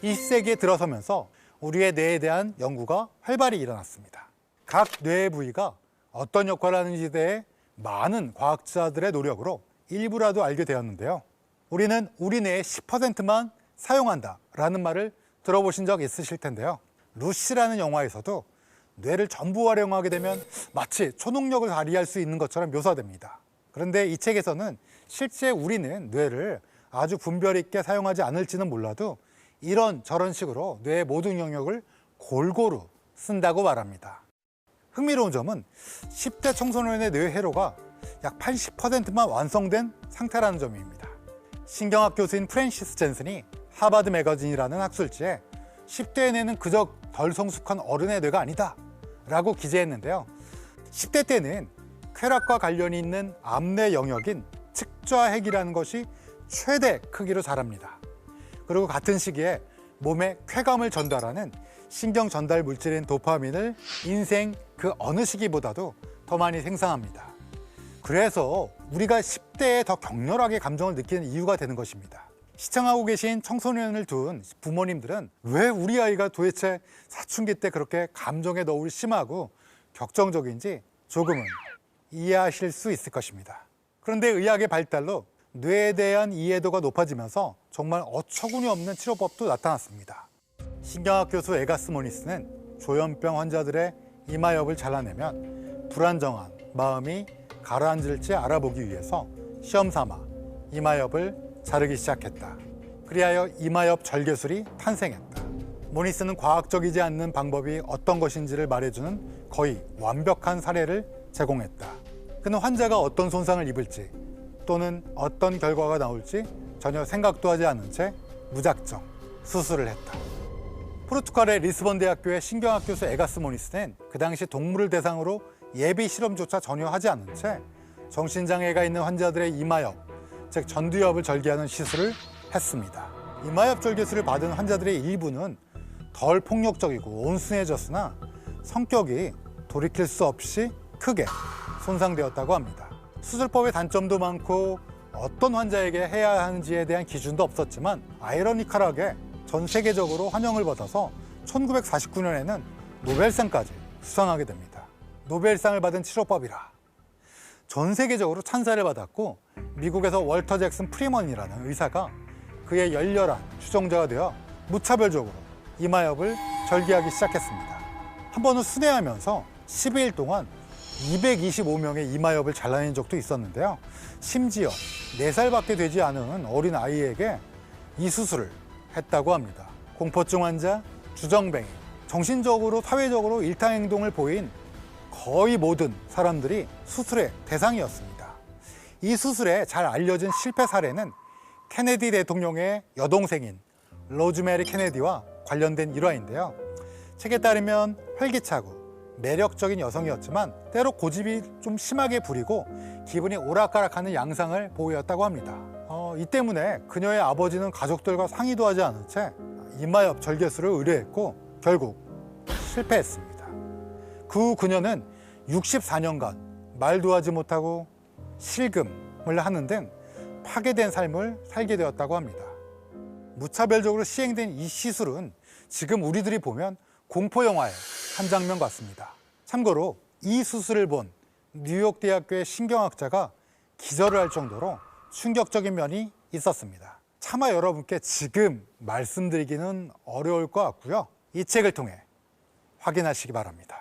20세기에 들어서면서 우리의 뇌에 대한 연구가 활발히 일어났습니다. 각 뇌의 부위가 어떤 역할을 하는지에 대해 많은 과학자들의 노력으로 일부라도 알게 되었는데요. 우리는 우리 뇌의 10%만 사용한다라는 말을 들어보신 적 있으실 텐데요. 루시라는 영화에서도 뇌를 전부 활용하게 되면 마치 초능력을 발휘할 수 있는 것처럼 묘사됩니다. 그런데 이 책에서는 실제 우리는 뇌를 아주 분별 있게 사용하지 않을지는 몰라도 이런 저런 식으로 뇌의 모든 영역을 골고루 쓴다고 말합니다. 흥미로운 점은 10대 청소년의 뇌 회로가 약 80%만 완성된 상태라는 점입니다. 신경학 교수인 프랜시스 젠슨이 하버드 매거진이라는 학술지에 10대의 뇌는 그저 덜 성숙한 어른의 뇌가 아니다 라고 기재했는데요. 10대 때는 쾌락과 관련이 있는 암내 영역인 측좌핵이라는 것이 최대 크기로 자랍니다. 그리고 같은 시기에 몸에 쾌감을 전달하는 신경 전달 물질인 도파민을 인생 그 어느 시기보다도 더 많이 생산합니다. 그래서 우리가 10대에 더 격렬하게 감정을 느끼는 이유가 되는 것입니다. 시청하고 계신 청소년을 둔 부모님들은 왜 우리 아이가 도대체 사춘기 때 그렇게 감정의 너울이 심하고 격정적인지 조금은 이해하실 수 있을 것입니다. 그런데 의학의 발달로 뇌에 대한 이해도가 높아지면서 정말 어처구니 없는 치료법도 나타났습니다. 신경학 교수 에가스 모니스는 조현병 환자들의 이마엽을 잘라내면 불안정한 마음이 가라앉을지 알아보기 위해서 시험 삼아 이마엽을 자르기 시작했다. 그리하여 이마엽 절개술이 탄생했다. 모니스는 과학적이지 않는 방법이 어떤 것인지를 말해주는 거의 완벽한 사례를 제공했다. 그는 환자가 어떤 손상을 입을지 또는 어떤 결과가 나올지 전혀 생각도 하지 않은 채 무작정 수술을 했다. 포르투갈의 리스본 대학교의 신경학 교수 에가스 모니스는 그 당시 동물을 대상으로 예비 실험조차 전혀 하지 않은 채 정신장애가 있는 환자들의 이마엽, 즉 전두엽을 절개하는 시술을 했습니다. 이마엽 절개술을 받은 환자들의 일부는 덜 폭력적이고 온순해졌으나 성격이 돌이킬 수 없이 크게 손상되었다고 합니다. 수술법의 단점도 많고 어떤 환자에게 해야 하는지에 대한 기준도 없었지만 아이러니컬하게 전 세계적으로 환영을 받아서 1949년에는 노벨상까지 수상하게 됩니다. 노벨상을 받은 치료법이라 전 세계적으로 찬사를 받았고 미국에서 월터 잭슨 프리먼이라는 의사가 그의 열렬한 추종자가 되어 무차별적으로 이마엽을 절개하기 시작했습니다. 한 번은 순회하면서 12일 동안 225명의 이마엽을 잘라낸 적도 있었는데요. 심지어 4살밖에 되지 않은 어린 아이에게 이 수술을 했다고 합니다. 공포증 환자, 주정뱅이, 정신적으로 사회적으로 일탈행동을 보인 거의 모든 사람들이 수술의 대상이었습니다. 이 수술에 잘 알려진 실패 사례는 케네디 대통령의 여동생인 로즈메리 케네디와 관련된 일화인데요. 책에 따르면 활기차고 매력적인 여성이었지만 때로 고집이 좀 심하게 부리고 기분이 오락가락하는 양상을 보였다고 합니다. 이 때문에 그녀의 아버지는 가족들과 상의도 하지 않은 채 이마엽 절개술을 의뢰했고 결국 실패했습니다. 그 후 그녀는 64년간 말도 하지 못하고 실금을 하는 등 파괴된 삶을 살게 되었다고 합니다. 무차별적으로 시행된 이 시술은 지금 우리들이 보면 공포영화의 한 장면 같습니다. 참고로 이 수술을 본 뉴욕 대학교의 신경학자가 기절을 할 정도로 충격적인 면이 있었습니다. 차마 여러분께 지금 말씀드리기는 어려울 것 같고요. 이 책을 통해 확인하시기 바랍니다.